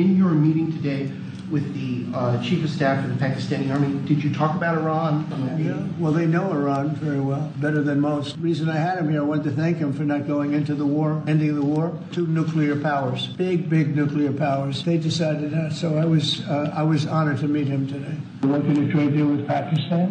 In your meeting today with the Chief of Staff of the Pakistani Army, did you talk about Iran? Yeah, well, they know Iran very well, better than most. The reason I had him here, I wanted to thank him for not going into the war, ending the war. 2 nuclear powers, big nuclear powers. They decided that, so I was honored to meet him today. What did you trade deal with Pakistan?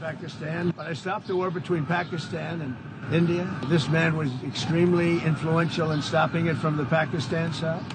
Pakistan, but I stopped the war between Pakistan and India. This man was extremely influential in stopping it from the Pakistan side.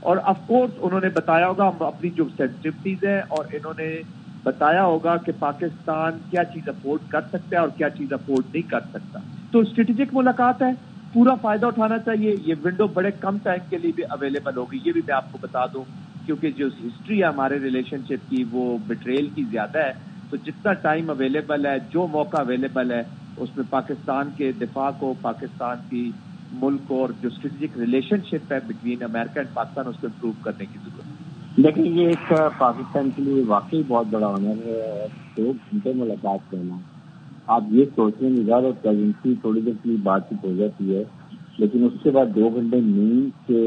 اور of course انہوں نے بتایا ہوگا اپنی جو sensitivities ہیں، اور انہوں نے بتایا ہوگا کہ پاکستان کیا چیز افورڈ کر سکتا ہے اور کیا چیز افورڈ نہیں کر سکتا. تو اسٹریٹجک ملاقات ہے، پورا فائدہ اٹھانا چاہیے. یہ ونڈو بڑے کم ٹائم کے لیے بھی اویلیبل ہوگی، یہ بھی میں آپ کو بتا دوں، کیونکہ جو ہسٹری ہے ہمارے ریلیشن شپ کی وہ بٹریل کی زیادہ ہے. تو جتنا ٹائم اویلیبل ہے، جو موقع اویلیبل ہے، اس میں پاکستان کے دفاع کو، پاکستان کی ملک کو، اور جو اسٹریٹجک ریلیشن شپ ہے بٹوین امریکہ اینڈ پاکستان، اس کو امپروو کرنے کی ضرورت ہے. لیکن یہ ایک پاکستان کے لیے واقعی بہت بڑا آنر ہے 2 گھنٹے ملاقات کرنا. آپ یہ سوچیں گے زیادہ پریزنسی تھوڑی دیر کی بات چیت ہو جاتی ہے، لیکن اس کے بعد 2 گھنٹے نیند کے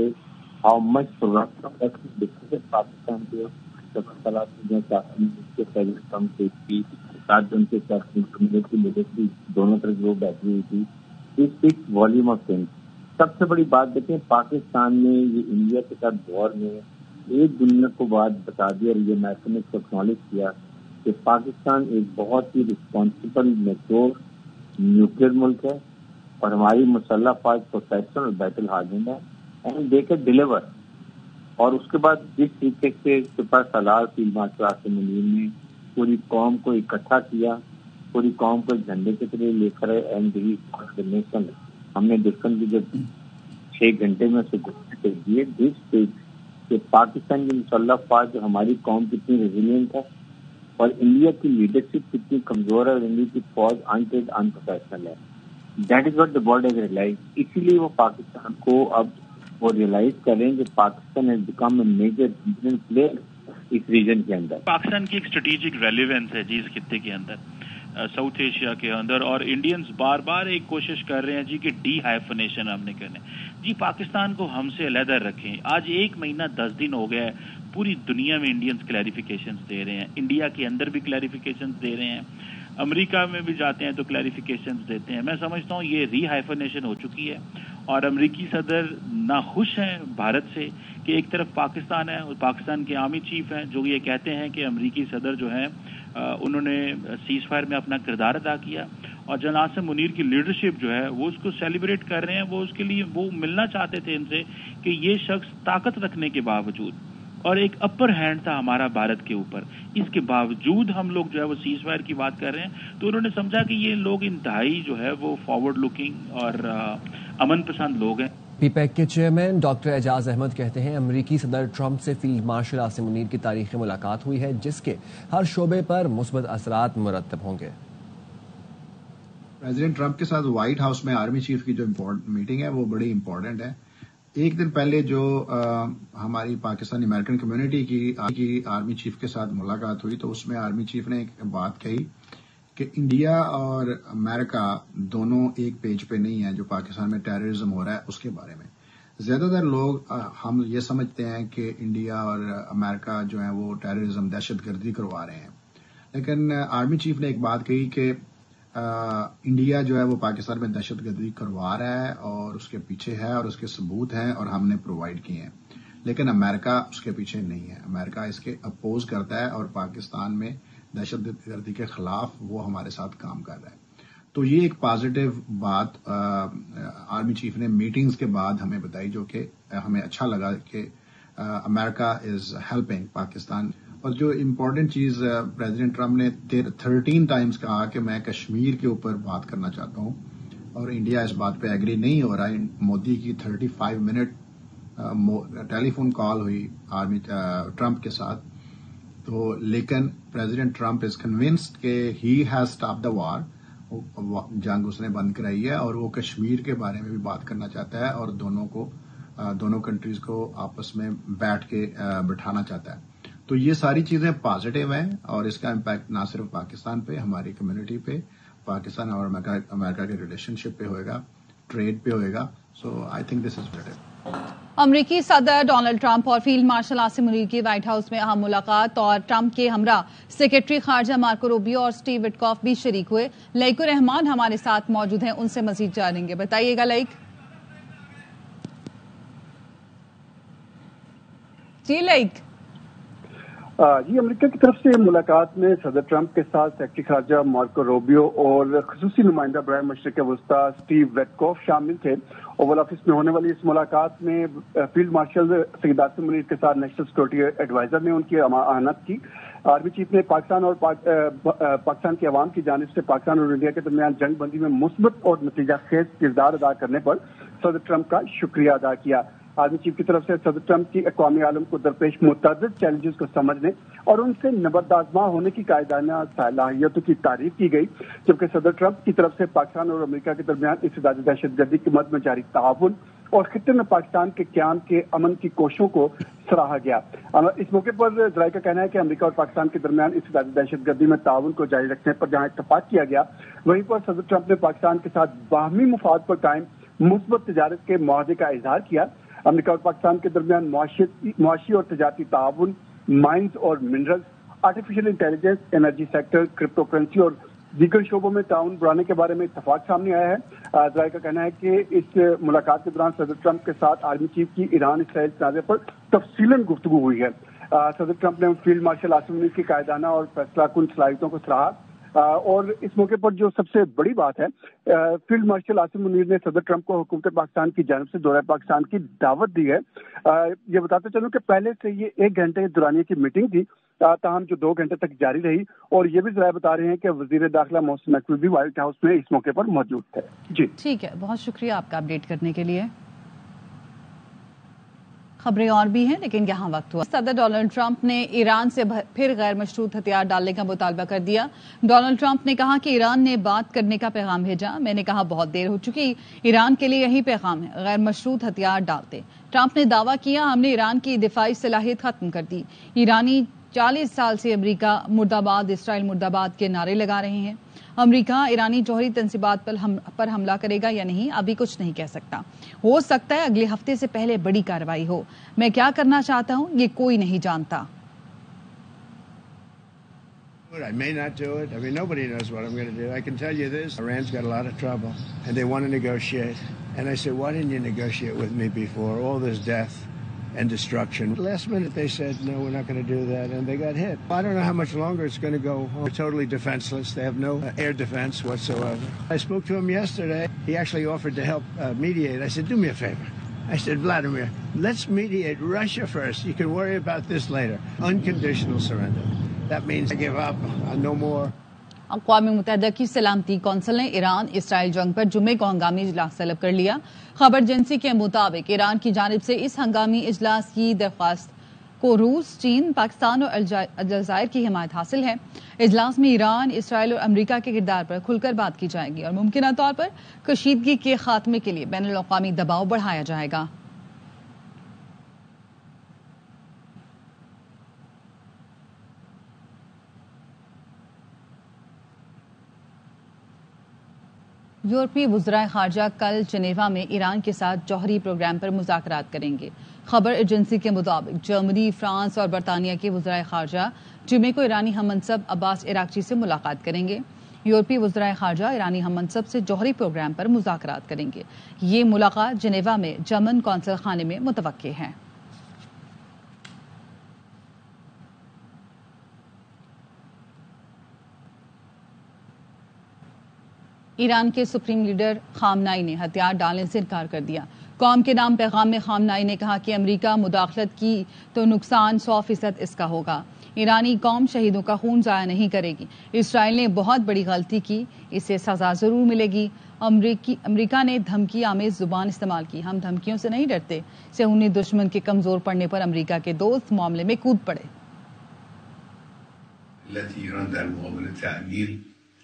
ہاؤ مچ پروگرام پاکستان کے ان کے ساتھ لیڈرشپ دونوں طرف لوگ بیٹھی ہوئی تھی. اس والیوم آف تھنگ. سب سے بڑی بات دیکھیں، پاکستان نے یہ انڈیا کے ساتھ دور میں ایک دنیا کو بات بتا دی، اور یہ محکمے کو اکنالج کیا کہ پاکستان ایک بہت ہی رسپانسبل میچور نیوکلیئر ملک ہے، اور ہماری مسلح فوج پروفیشنل اور بیٹل ہارڈنڈ ہے، اینڈ دے کین ڈیلیور. اور اس کے بعد جس طریقے سے سپر سالار فیلڈ مارشل عاصم منیر نے پوری قوم کو اکٹھا کیا، پوری قوم کو ایک جھنڈے کے طرح لے کر اینڈ نیشن، ہم نے دیکھا کہ جب 6 گھنٹے میں سے گھنٹے دیے دس کہ پاکستان کی مسلح فوج ہماری قوم کتنی ریزیلینٹ ہے، اور انڈیا کی لیڈرشپ کتنی کمزور ہے، اور انڈیا کی فوج انٹریڈ ان پروفیشنل ہے. That is what the world has realise. اسی لیے وہ پاکستان کو اب وہ ریئلائز کریں کہ Pakistan has become a major regional player اس ریجن کے اندر. پاکستان کی ایک اسٹریٹجک ریلیونس ہے جی اس خطے کے اندر، ساؤتھ ایشیا کے اندر، اور انڈینز بار بار ایک کوشش کر رہے ہیں جی کہ ڈی ہائفنیشن ہم نے کرنا ہے جی، پاکستان کو ہم سے علیحدہ رکھیں. آج 1 مہینہ 10 دن ہو گیا ہے، پوری دنیا میں انڈینز کلیریفیکیشنز دے رہے ہیں، انڈیا کے اندر بھی کلیریفیکیشنز دے رہے ہیں، امریکہ میں بھی جاتے ہیں تو کلیریفیکیشنز دیتے ہیں. میں سمجھتا ہوں یہ ری ہائفنیشن ہو چکی ہے، اور امریکی صدر ناخوش ہیں بھارت سے کہ ایک طرف پاکستان ہے اور پاکستان کے آرمی چیف ہیں جو یہ کہتے ہیں کہ امریکی صدر جو ہیں انہوں نے سیز فائر میں اپنا کردار ادا کیا، اور جنرل عاصم منیر کی لیڈرشپ جو ہے وہ اس کو سیلیبریٹ کر رہے ہیں. وہ اس کے لیے وہ ملنا چاہتے تھے ان سے کہ یہ شخص طاقت رکھنے کے باوجود، اور ایک اپر ہینڈ تھا ہمارا بھارت کے اوپر، اس کے باوجود ہم لوگ جو ہے وہ سیز فائر کی بات کر رہے ہیں. تو انہوں نے سمجھا کہ یہ لوگ انتہائی جو ہے وہ فارورڈ لکنگ اور امن پسند لوگ ہیں. پی پیک کے چیئرمین ڈاکٹر اعجاز احمد کہتے ہیں امریکی صدر ٹرمپ سے فیلڈ مارشل عاصم منیر کی تاریخی ملاقات ہوئی ہے جس کے ہر شعبے پر مثبت اثرات مرتب ہوں گے. پریزیڈنٹ ٹرمپ کے ساتھ وائٹ ہاؤس میں آرمی چیف کی جو میٹنگ ہے وہ بڑی امپورٹنٹ ہے. ایک دن پہلے جو ہماری پاکستانی امریکن کمیونٹی کی آرمی چیف کے ساتھ ملاقات ہوئی تو اس میں آرمی چیف نے ایک بات کہی کہ انڈیا اور امریکہ دونوں ایک پیج پہ نہیں ہیں جو پاکستان میں ٹیررزم ہو رہا ہے اس کے بارے میں. زیادہ تر لوگ ہم یہ سمجھتے ہیں کہ انڈیا اور امریکہ جو ہیں وہ ٹیررزم دہشت گردی کروا رہے ہیں، لیکن آرمی چیف نے ایک بات کہی کہ انڈیا جو ہے وہ پاکستان میں دہشت گردی کروا رہا ہے اور اس کے پیچھے ہے اور اس کے ثبوت ہیں اور ہم نے پرووائڈ کیے ہیں، لیکن امریکہ اس کے پیچھے نہیں ہے. امریکہ اس کے اپوز کرتا ہے اور پاکستان میں دہشت گردی کے خلاف وہ ہمارے ساتھ کام کر رہا ہے. تو یہ ایک پازیٹیو بات آرمی چیف نے میٹنگز کے بعد ہمیں بتائی جو کہ ہمیں اچھا لگا کہ امریکہ از ہیلپنگ پاکستان. اور جو امپورٹنٹ چیز پریزیڈنٹ ٹرمپ نے 13 ٹائمز کہا کہ میں کشمیر کے اوپر بات کرنا چاہتا ہوں اور انڈیا اس بات پہ ایگری نہیں ہو رہا ہے. مودی کی 35 منٹ ٹیلی فون کال ہوئی آرمی ٹرمپ کے ساتھ، تو لیکن پریزیڈنٹ ٹرمپ از کنونسڈ کہ ہی ہیز اسٹاپ دا وار، جنگ اس نے بند کرائی ہے اور وہ کشمیر کے بارے میں بھی بات کرنا چاہتا ہے اور دونوں کنٹریز کو آپس میں بیٹھ کے بٹھانا چاہتا ہے. تو یہ ساری چیزیں پازیٹیو ہیں اور اس کا امپیکٹ نہ صرف پاکستان پہ، ہماری کمیونٹی پہ، پاکستان اور امریکہ کے ریلیشن شپ پہ ہوئے گا، ٹریڈ پہ ہوئے گا. سو I think this is better. امریکی صدر ڈونلڈ ٹرمپ اور فیلڈ مارشل عاصم منیر کی وائٹ ہاؤس میں اہم ملاقات، اور ٹرمپ کے ہمراہ سیکرٹری خارجہ مارکو روبیو اور سٹیو وٹکاف بھی شریک ہوئے. لائق الرحمان ہمارے ساتھ موجود ہیں، ان سے مزید جانیں گے. بتائیے گا لائق. جی لائق. جی، امریکہ کی طرف سے ملاقات میں صدر ٹرمپ کے ساتھ سیکرٹری خارجہ مارکو روبیو اور خصوصی نمائندہ برائے مشرق وسطی سٹیو وٹکاف شامل تھے، اوول آفس میں ہونے والی اس ملاقات میں فیلڈ مارشل سید عاصم منیر کے ساتھ نیشنل سیکورٹی ایڈوائزر نے ان کی امانت کی. آرمی چیف نے پاکستان اور پاکستان کی عوام کی جانب سے پاکستان اور انڈیا کے درمیان جنگ بندی میں مثبت اور نتیجہ خیز کردار ادا کرنے پر صدر ٹرمپ کا شکریہ ادا کیا. آرمی چیف کی طرف سے صدر ٹرمپ کی اقوام عالم کو درپیش متعدد چیلنجز کو سمجھنے اور ان سے نبرد آزما ہونے کی قائدانہ صلاحیتوں کی تعریف کی گئی، جبکہ صدر ٹرمپ کی طرف سے پاکستان اور امریکہ کے درمیان انسداد دہشت گردی کی مد میں جاری تعاون اور خطے میں پاکستان کے قیام کے امن کی کوششوں کو سراہا گیا. اس موقع پر ذرائع کا کہنا ہے کہ امریکہ اور پاکستان کے درمیان انسداد دہشت گردی میں تعاون کو جاری رکھنے پر جہاں اتفاق کیا گیا، وہیں پر صدر ٹرمپ نے پاکستان کے ساتھ باہمی مفاد پر قائم مثبت تجارت کے معاہدے کا اظہار کیا. امریکہ اور پاکستان کے درمیان معاشی اور تجارتی تعاون، مائنز اور minerals, artificial intelligence, energy sector, crypto currency اور دیگر شعبوں میں تعاون بڑھانے کے بارے میں اتفاق سامنے آیا ہے. ذرائع کا کہنا ہے کہ اس ملاقات کے دوران صدر ٹرمپ کے ساتھ آرمی چیف کی ایران اسرائیل تنازع پر تفصیلاً گفتگو ہوئی ہے. صدر ٹرمپ نے فیلڈ مارشل عاصم منیر کی قائدانہ اور فیصلہ کن صلاحیتوں کو سراہا. اور اس موقع پر جو سب سے بڑی بات ہے، فیلڈ مارشل عاصم منیر نے صدر ٹرمپ کو حکومت پاکستان کی جانب سے دورہ پاکستان کی دعوت دی ہے. یہ بتاتے چلوں کہ پہلے سے یہ 1 گھنٹے دورانیے کی میٹنگ تھی، تاہم جو 2 گھنٹے تک جاری رہی. اور یہ بھی ذرائع بتا رہے ہیں کہ وزیر داخلہ محسن نقوی بھی وائٹ ہاؤس میں اس موقع پر موجود تھے. جی ٹھیک ہے، بہت شکریہ آپ کا اپڈیٹ کرنے کے لیے. خبریں اور بھی ہیں لیکن یہاں وقت ہوا. صدر ڈونلڈ ٹرمپ نے ایران سے پھر غیر مشروط ہتھیار ڈالنے کا مطالبہ کر دیا. ڈونلڈ ٹرمپ نے کہا کہ ایران نے بات کرنے کا پیغام بھیجا. میں نے کہا بہت دیر ہو چکی، ایران کے لیے یہی پیغام ہے، غیر مشروط ہتھیار ڈالتے. ٹرمپ نے دعویٰ کیا ہم نے ایران کی دفاعی صلاحیت ختم کر دی. ایرانی 40 سال سے امریکہ مرد آباد، اسرائیل مرد آباد کے نعرے لگا رہے ہیں. امریکہ ایرانی جوہری تنصیبات پر حملہ کرے گا یا نہیں ابھی کچھ نہیں کہہ سکتا. ہو سکتا ہے اگلے ہفتے سے پہلے بڑی کارروائی ہو. میں کیا کرنا چاہتا ہوں یہ کوئی نہیں جانتا. I may not do it. I mean, nobody knows what I'm going to do. I can tell you this. Iran's got a lot of trouble, and they want to negotiate. And I said, why didn't you negotiate with me before? All this death and destruction. Last minute they said, no, we're not going to do that, and they got hit. I don't know how much longer it's going to go. They're totally defenseless. They have no air defense whatsoever. I spoke to him yesterday. He actually offered to help mediate. I said, do me a favor. I said, Vladimir, let's mediate Russia first. You can worry about this later. Unconditional surrender. That means I give up. No more. اقوام متحدہ کی سلامتی council نے ایران اسرائیل جنگ پر جمعے کو ہنگامی اجلاس طلب کر لیا. خبر ایجنسی کے مطابق ایران کی جانب سے اس ہنگامی اجلاس کی درخواست کو روس، چین، پاکستان اور الجزائر کی حمایت حاصل ہے. اجلاس میں ایران، اسرائیل اور امریکہ کے کردار پر کھل کر بات کی جائے گی اور ممکنہ طور پر کشیدگی کے خاتمے کے لیے بین الاقوامی دباؤ بڑھایا جائے گا. یورپی وزرائے خارجہ کل جنیوا میں ایران کے ساتھ جوہری پروگرام پر مذاکرات کریں گے. خبر ایجنسی کے مطابق جرمنی، فرانس اور برطانیہ کے وزرائے خارجہ جمعے کو ایرانی ہم منصب عباس عراقچی سے ملاقات کریں گے. یورپی وزرائے خارجہ ایرانی ہم منصب سے جوہری پروگرام پر مذاکرات کریں گے. یہ ملاقات جنیوا میں جرمن قونصل خانے میں متوقع ہے. ایران کے سپریم لیڈر خامنائی نے ہتھیار ڈالنے سے انکار کر دیا. قوم کے نام پیغام میں خامنائی نے کہا کہ امریکہ مداخلت کی تو نقصان 100% اس کا ہوگا. ایرانی قوم شہیدوں کا خون ضائع نہیں کرے گی. اسرائیل نے بہت بڑی غلطی کی، اسے سزا ضرور ملے گی. امریکہ نے دھمکی آمیز زبان استعمال کی. ہم دھمکیوں سے نہیں ڈرتے. صہیونی دشمن کے کمزور پڑنے پر امریکہ کے دوست معاملے میں کود پڑے.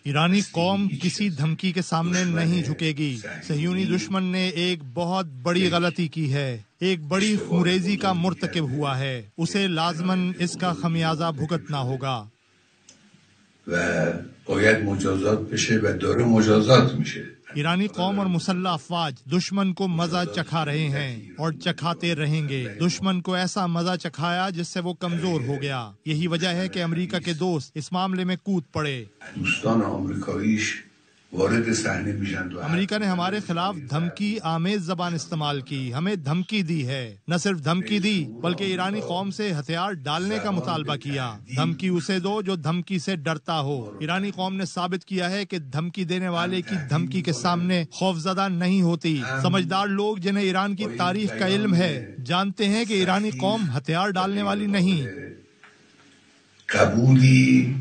ایرانی قوم کسی دھمکی کے سامنے نہیں جھکے گی. صہیونی دشمن نے ایک بہت بڑی غلطی کی ہے، ایک بڑی خونریزی کا مرتکب ہوا ہے. اسے لازماً اس کا خمیازہ بھگتنا ہوگا. ایرانی قوم اور مسلح افواج دشمن کو مزہ چکھا رہے ہیں اور چکھاتے رہیں گے. دشمن کو ایسا مزہ چکھایا جس سے وہ کمزور ہو گیا. یہی وجہ ہے کہ امریکہ کے دوست اس معاملے میں کود پڑے. وارد صحنه میشن. امریکہ نے ہمارے خلاف دھمکی آمیز زبان استعمال کی، ہمیں دھمکی دی ہے، نہ صرف دھمکی دی بلکہ ایرانی قوم سے ہتھیار ڈالنے کا مطالبہ کیا. دھمکی اسے دو جو دھمکی سے ڈرتا ہو. ایرانی قوم نے ثابت کیا ہے کہ دھمکی دینے والے کی دھمکی کے سامنے خوفزدہ نہیں ہوتی. سمجھدار لوگ جنہیں ایران کی تاریخ کا علم ہے جانتے ہیں کہ ایرانی قوم ہتھیار ڈالنے والی نہیں. قبولی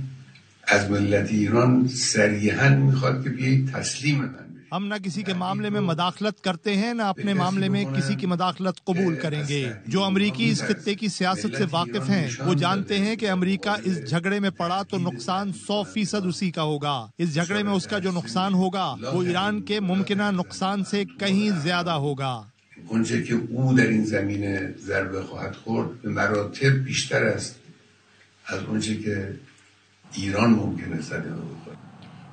از ملت ایران صریحاً میخواد که بیایید تسلیم من. ہم نہ کسی کے معاملے میں مداخلت کرتے ہیں نہ اپنے معاملے میں کسی کی مداخلت قبول کریں گے. جو امریکی اس خطے کی سیاست سے واقف ہیں وہ جانتے ہیں کہ امریکہ اس جھگڑے میں پڑا تو نقصان 100% اسی کا ہوگا. اس جھگڑے میں اس کا جو نقصان ہوگا وہ ایران کے ممکنہ نقصان سے کہیں زیادہ ہوگا. اونچه که او در این زمینه ضربه خواهد خورد به مراتب بیشتر است از اونچه که ایران ممکنه صدمه بخوره.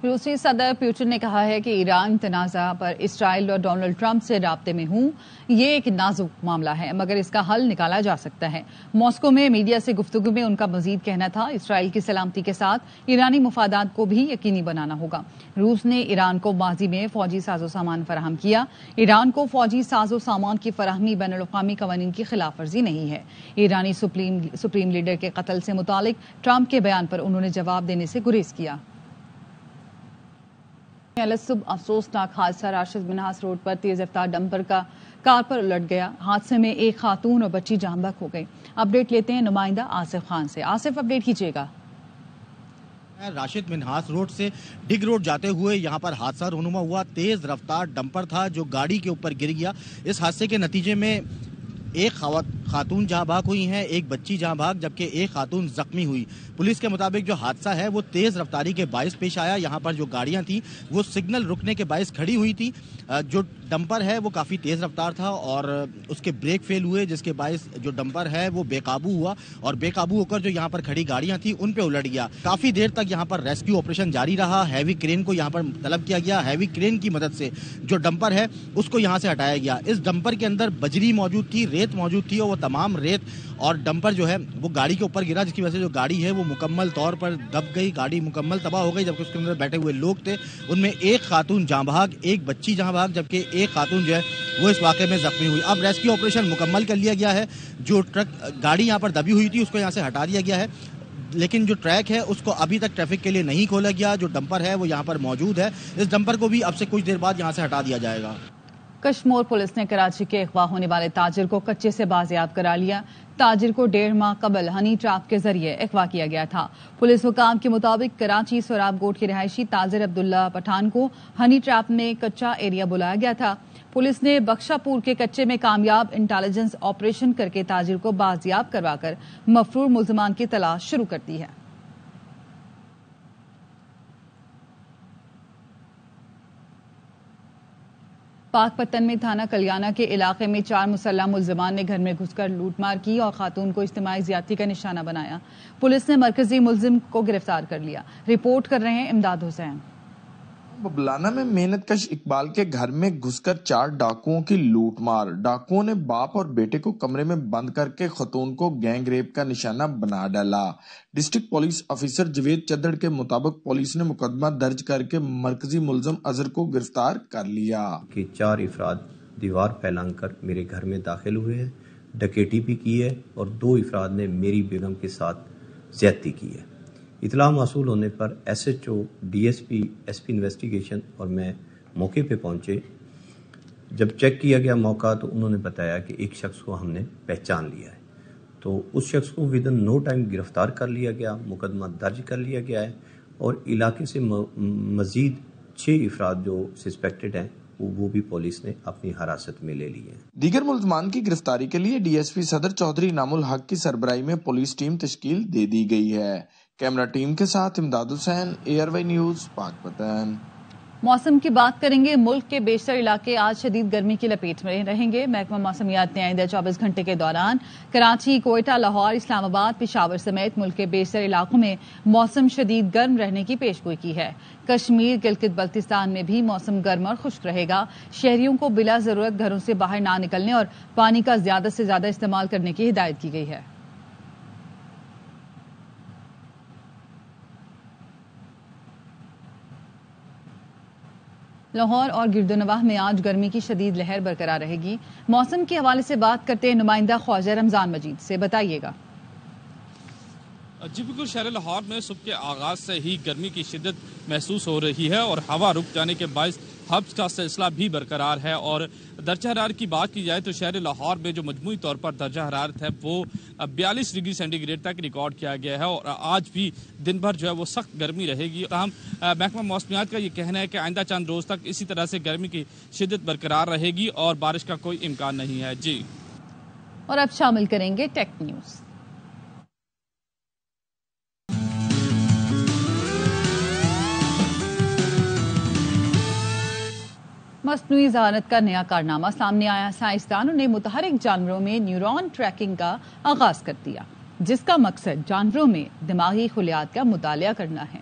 روسی صدر پیوٹن نے کہا ہے کہ ایران تنازع پر اسرائیل اور ڈونلڈ ٹرمپ سے رابطے میں ہوں. یہ ایک نازک معاملہ ہے مگر اس کا حل نکالا جا سکتا ہے. ماسکو میں میڈیا سے گفتگو میں ان کا مزید کہنا تھا اسرائیل کی سلامتی کے ساتھ ایرانی مفادات کو بھی یقینی بنانا ہوگا. روس نے ایران کو ماضی میں فوجی ساز و سامان فراہم کیا. ایران کو فوجی ساز و سامان کی فراہمی بین الاقوامی قوانین کی خلاف ورزی نہیں ہے. ایرانی سپریم لیڈر کے قتل سے متعلق ٹرمپ کے بیان پر انہوں نے جواب دینے سے گریز کیا. صبح افسوسناک حادثہ راشد منہاس روڈ پر تیز رفتار ڈمپر کا کار پر الٹ گیا. حادثے میں ایک خاتون اور بچی جاں بحق ہو گئی. اپڈیٹ لیتے ہیں نمائندہ آصف خان سے. آصف اپڈیٹ کیجیے گا. راشد منہاس روڈ سے ڈگ روڈ جاتے ہوئے یہاں پر حادثہ رونما ہوا. تیز رفتار ڈمپر تھا جو گاڑی کے اوپر گر گیا. اس حادثے کے نتیجے میں ایک خاتون جہاں بحق ہوئی ہیں، ایک بچی جہاں بحق جبکہ ایک خاتون زخمی ہوئی. پولیس کے مطابق جو حادثہ ہے وہ تیز رفتاری کے باعث پیش آیا. یہاں پر جو گاڑیاں تھیں وہ سگنل رکنے کے باعث کھڑی ہوئی تھی. جو ڈمپر ہے وہ کافی تیز رفتار تھا اور اس کے بریک فیل ہوئے جس کے باعث جو ڈمپر ہے وہ بے قابو ہوا اور بے قابو ہو کر جو یہاں پر کھڑی گاڑیاں تھیں ان پہ الٹ گیا. کافی دیر تک یہاں پر ریسکیو آپریشن جاری رہا. ہیوی کرین کو یہاں پر طلب کیا گیا. ہیوی کرین کی مدد سے جو ڈمپر ہے اس کو یہاں سے ہٹایا گیا. اس ڈمپر کے اندر بجری موجود تھی، ریت موجود تھی اور وہ تمام ریت اور ڈمپر جو ہے وہ گاڑی کے اوپر گرا جس کی وجہ سے جو گاڑی ہے وہ مکمل طور پر دب گئی. گاڑی مکمل تباہ ہو گئی جبکہ اس کے اندر بیٹھے ہوئے لوگ تھے ان میں ایک خاتون جاں بحق، ایک بچی جاں بحق جبکہ ایک خاتون جو ہے وہ اس واقعے میں زخمی ہوئی. اب ریسکیو آپریشن مکمل کر لیا گیا ہے. جو گاڑی یہاں پر دبی ہوئی تھی اس کو یہاں سے ہٹا دیا گیا ہے لیکن جو ٹریک ہے اس کو ابھی تک ٹریفک کے لیے نہیں کھولا گیا. جو ڈمپر ہے وہ یہاں پر موجود ہے. اس ڈمپر کو بھی اب سے کچھ دیر بعد یہاں سے ہٹا دیا جائے گا. کشمور پولیس نے کراچی کے اغوا ہونے والے تاجر کو کچے سے بازیاب کرا لیا. تاجر کو 1.5 ماہ قبل ہنی ٹریپ کے ذریعے اغوا کیا گیا تھا. پولیس حکام کے مطابق کراچی سوراب گوٹ کے رہائشی تاجر عبداللہ پٹھان کو ہنی ٹریپ میں کچا ایریا بلایا گیا تھا. پولیس نے بخشا پور کے کچے میں کامیاب انٹیلیجنس آپریشن کر کے تاجر کو بازیاب کروا کر مفرور ملزمان کی تلاش شروع کر دی ہے. پاک پتن میں تھانہ کلیانہ کے علاقے میں 4 مسلح ملزمان نے گھر میں گھس کر لوٹ مار کی اور خاتون کو اجتماعی زیادتی کا نشانہ بنایا. پولیس نے مرکزی ملزم کو گرفتار کر لیا. رپورٹ کر رہے ہیں امداد حسین. ببلانہ میں محنت کش اقبال کے گھر میں گھس کر 4 ڈاکوؤں کی لوٹ مار. ڈاکوؤں نے باپ اور بیٹے کو کمرے میں بند کر کے خاتون کو گینگ ریپ کا نشانہ بنا ڈالا. ڈسٹرکٹ پولیس افیسر جوید چدڑ کے مطابق پولیس نے مقدمہ درج کر کے مرکزی ملزم اظہر کو گرفتار کر لیا. کہ 4 افراد دیوار پھیلان کر میرے گھر میں داخل ہوئے ہیں، ڈکیٹی بھی کی ہے اور 2 افراد نے میری بیگم کے ساتھ زیادتی کی ہے. اطلاع موصول ہونے پر S H O, D S P, S P investigation اور میں موقع پہ پہنچے. جب چیک کیا گیا موقع تو انہوں نے بتایا کہ ایک شخص کو ہم نے پہچان لیا ہے. تو اس شخص کو ودن نو ٹائم گرفتار کر لیا گیا، مقدمہ درج کر لیا گیا ہے اور علاقے سے مزید 6 افراد جو سسپیکٹڈ ہیں وہ بھی پولیس نے اپنی حراست میں لے لی ہے. دیگر ملزمان کی گرفتاری کے لیے ڈی ایس پی صدر چودھری انعام الحق کی سربراہی میں پولیس ٹیم تشکیل دے دی گئی ہے. کیمرہ ٹیم کے ساتھ امداد حسین، ایئر وائی نیوز، پاک پتن. موسم کی بات کریں گے. ملک کے بیشتر علاقے آج شدید گرمی کی لپیٹ میں رہیں گے. محکمہ موسمیات نے آئندہ 24 گھنٹے کے دوران کراچی، کوئٹہ، لاہور، اسلام آباد، پشاور سمیت ملک کے بیشتر علاقوں میں موسم شدید گرم رہنے کی پیشگوئی کی ہے. کشمیر، گلگت بلتستان میں بھی موسم گرم اور خشک رہے گا. شہریوں کو بلا ضرورت گھروں سے باہر نہ نکلنے اور پانی کا زیادہ سے زیادہ استعمال کرنے کی ہدایت کی گئی ہے. لاہور اور گردونواح میں آج گرمی کی شدید لہر برقرار رہے گی. موسم کے حوالے سے بات کرتے ہیں نمائندہ خواجہ رمضان مجید سے. بتائیے گا. جی بالکل، شہر لاہور میں صبح کے آغاز سے ہی گرمی کی شدت محسوس ہو رہی ہے اور ہوا رک جانے کے باعث ہبس کا سلسلہ بھی برقرار ہے. اور درجہ حرارت کی بات کی جائے تو شہر لاہور میں جو مجموعی طور پر درجہ حرارت ہے وہ 42 ڈگری سینٹی گریڈ تک ریکارڈ کیا گیا ہے اور آج بھی دن بھر جو ہے وہ سخت گرمی رہے گی. تاہم محکمہ موسمیات کا یہ کہنا ہے کہ آئندہ چند روز تک اسی طرح سے گرمی کی شدت برقرار رہے گی اور بارش کا کوئی امکان نہیں ہے. جی، اور اب شامل کریں گے ٹیک نیوز. مصنوعی ذہانت کا نیا کارنامہ سامنے آیا. سائنسدانوں نے متحرک جانوروں میں نیورون ٹریکنگ کا آغاز کر دیا، جس کا مقصد جانوروں میں دماغی خلیات کا مطالعہ کرنا ہے.